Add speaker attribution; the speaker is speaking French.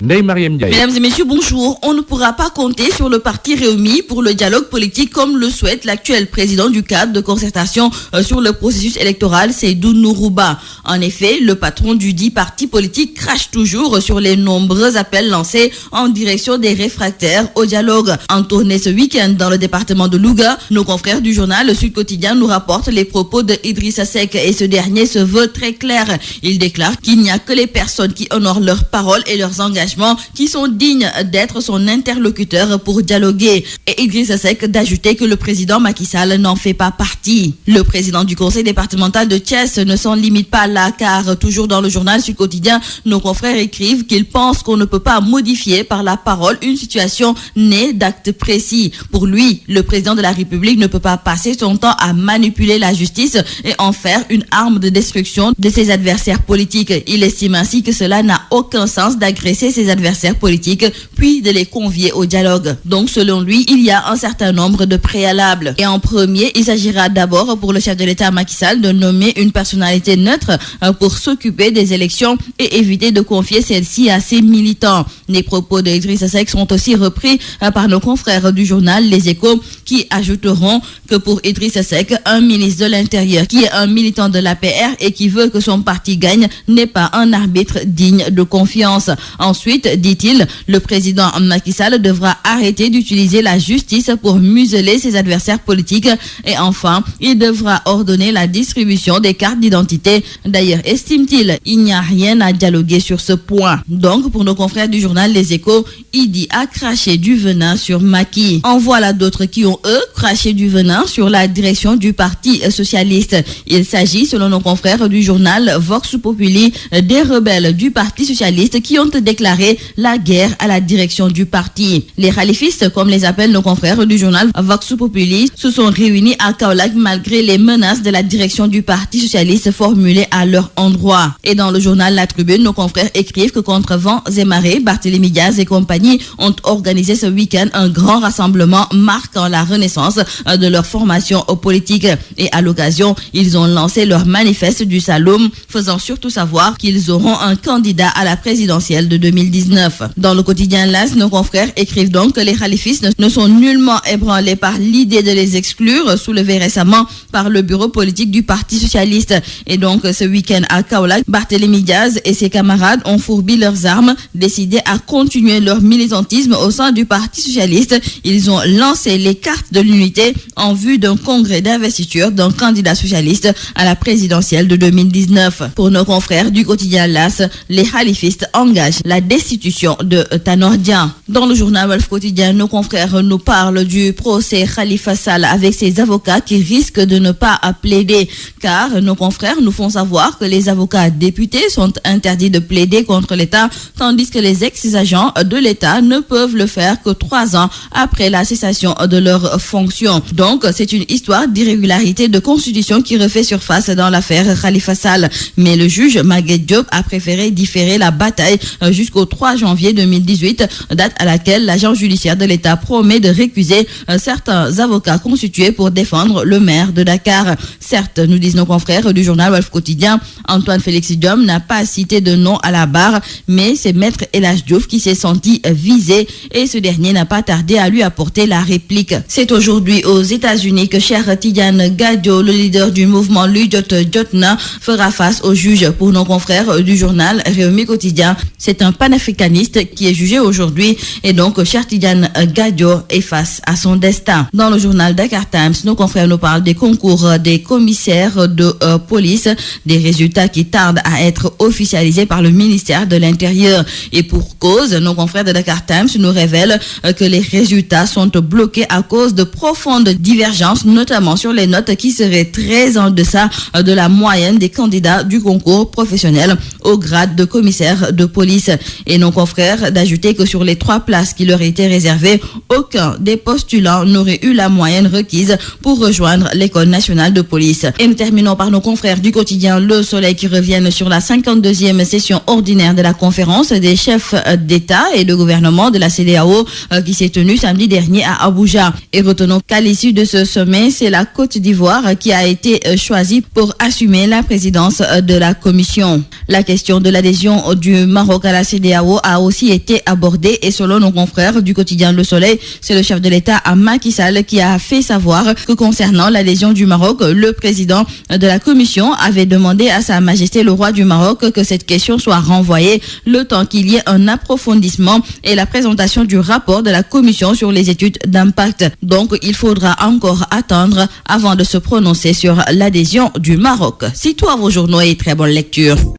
Speaker 1: Mesdames et messieurs, bonjour. On ne pourra pas compter sur le parti Réumi pour le dialogue politique comme le souhaite l'actuel président du cadre de concertation sur le processus électoral, Seydou Nourouba. En effet, le patron du dit parti politique crache toujours sur les nombreux appels lancés en direction des réfractaires au dialogue. En tournée ce week-end dans le département de Louga, nos confrères du journal Sud Quotidien nous rapportent les propos de Idrissa Seck et ce dernier se veut très clair. Il déclare qu'il n'y a que les personnes qui honorent leurs paroles et leurs engagements qui sont dignes d'être son interlocuteur pour dialoguer. Et Idrissa Seck d'ajouter que le président Macky Sall n'en fait pas partie. Le président du conseil départemental de Thiès ne s'en limite pas là car toujours dans le journal Sud Quotidien, nos confrères écrivent qu'ils pensent qu'on ne peut pas modifier par la parole une situation née d'actes précis. Pour lui, le président de la République ne peut pas passer son temps à manipuler la justice et en faire une arme de destruction de ses adversaires politiques. Il estime ainsi que cela n'a aucun sens d'agresser ses adversaires politiques puis de les convier au dialogue. Donc selon lui, il y a un certain nombre de préalables. Et en premier, il s'agira d'abord pour le chef de l'État Macky Sall de nommer une personnalité neutre pour s'occuper des élections et éviter de confier celle-ci à ses militants. Les propos de Idrissa Seck sont aussi repris par nos confrères du journal Les Échos qui ajouteront que pour Idrissa Seck, un ministre de l'Intérieur qui est un militant de l'APR et qui veut que son parti gagne n'est pas un arbitre digne de confiance. Ensuite, dit-il, le président Macky Sall devra arrêter d'utiliser la justice pour museler ses adversaires politiques et enfin, il devra ordonner la distribution des cartes d'identité. D'ailleurs, estime-t-il, il n'y a rien à dialoguer sur ce point. Donc, pour nos confrères du journal Les Échos, Idi a craché du venin sur Macky. En voilà d'autres qui ont, eux, craché du venin sur la direction du Parti socialiste. Il s'agit, selon nos confrères du journal Vox Populi, des rebelles du Parti socialiste qui ont déclaré la guerre à la direction du parti. Les khalifistes, comme les appellent nos confrères du journal Vox Populi, se sont réunis à Kaolack malgré les menaces de la direction du Parti socialiste formulées à leur endroit. Et dans le journal La Tribune, nos confrères écrivent que contre vents et marées, Barthélémy Diaz et compagnie ont organisé ce week-end un grand rassemblement marquant la renaissance de leur formation politique. Et à l'occasion, ils ont lancé leur manifeste du Saloum, faisant surtout savoir qu'ils auront un candidat à la présidentielle de 2019. Dans le quotidien LAS, nos confrères écrivent donc que les khalifistes ne sont nullement ébranlés par l'idée de les exclure, soulevée récemment par le bureau politique du Parti socialiste. Et donc, ce week-end à Kaolack, Barthélémy Diaz et ses camarades ont fourbi leurs armes, décidés à continuer leur militantisme au sein du Parti socialiste. Ils ont lancé les cartes de l'unité en vue d'un congrès d'investiture d'un candidat socialiste à la présidentielle de 2019. Pour nos confrères du quotidien LAS, les khalifistes engagent la destitution de Tanor Dieng. Dans le journal Wolf Quotidien, nos confrères nous parlent du procès Khalifa Sall avec ses avocats qui risquent de ne pas plaider, car nos confrères nous font savoir que les avocats députés sont interdits de plaider contre l'État, tandis que les ex-agents de l'État ne peuvent le faire que 3 ans après la cessation de leur fonction. Donc, c'est une histoire d'irrégularité de constitution qui refait surface dans l'affaire Khalifa Sall. Mais le juge Maguette Diop a préféré différer la bataille jusqu'au 3 janvier 2018, date à laquelle l'agent judiciaire de l'État promet de récuser certains avocats constitués pour défendre le maire de Dakar. Certes, nous disent nos confrères du journal Wolf Quotidien, Antoine Félix Diome n'a pas cité de nom à la barre, mais c'est Maître El Hadji Diouf qui s'est senti visé et ce dernier n'a pas tardé à lui apporter la réplique. C'est aujourd'hui aux États-Unis que Cheikh Tidiane Gadio, le leader du mouvement Lujot Jotna, fera face au juge. Pour nos confrères du journal Réumi Quotidien, c'est un panafricaniste qui est jugé aujourd'hui et donc Cheikh Tidiane Gadio est face à son destin. Dans le journal Dakar Times, nos confrères nous parlent des concours des commissaires de police, des résultats qui tardent à être officialisés par le ministère de l'Intérieur. Et pour cause, nos confrères de Dakar Times nous révèlent que les résultats sont bloqués à cause de profondes divergences, notamment sur les notes qui seraient très en deçà de la moyenne des candidats du concours professionnel au grade de commissaire de police. Et nos confrères d'ajouter que sur les 3 places qui leur étaient réservées, aucun des postulants n'aurait eu la moyenne requise pour rejoindre l'école nationale de police. Et nous terminons par nos confrères du quotidien Le Soleil qui reviennent sur la 52e session ordinaire de la conférence des chefs d'État et de gouvernement de la CEDEAO qui s'est tenue samedi dernier à Abuja. Et retenons qu'à l'issue de ce sommet, c'est la Côte d'Ivoire qui a été choisie pour assumer la présidence de la Commission. La question de l'adhésion du Maroc à la CEDEAO CEDEAO a aussi été abordée et selon nos confrères du quotidien Le Soleil, c'est le chef de l'État Macky Sall qui a fait savoir que concernant l'adhésion du Maroc, le président de la commission avait demandé à Sa Majesté le roi du Maroc que cette question soit renvoyée le temps qu'il y ait un approfondissement et la présentation du rapport de la commission sur les études d'impact. Donc, il faudra encore attendre avant de se prononcer sur l'adhésion du Maroc. C'est tout à vos journaux et très bonne lecture.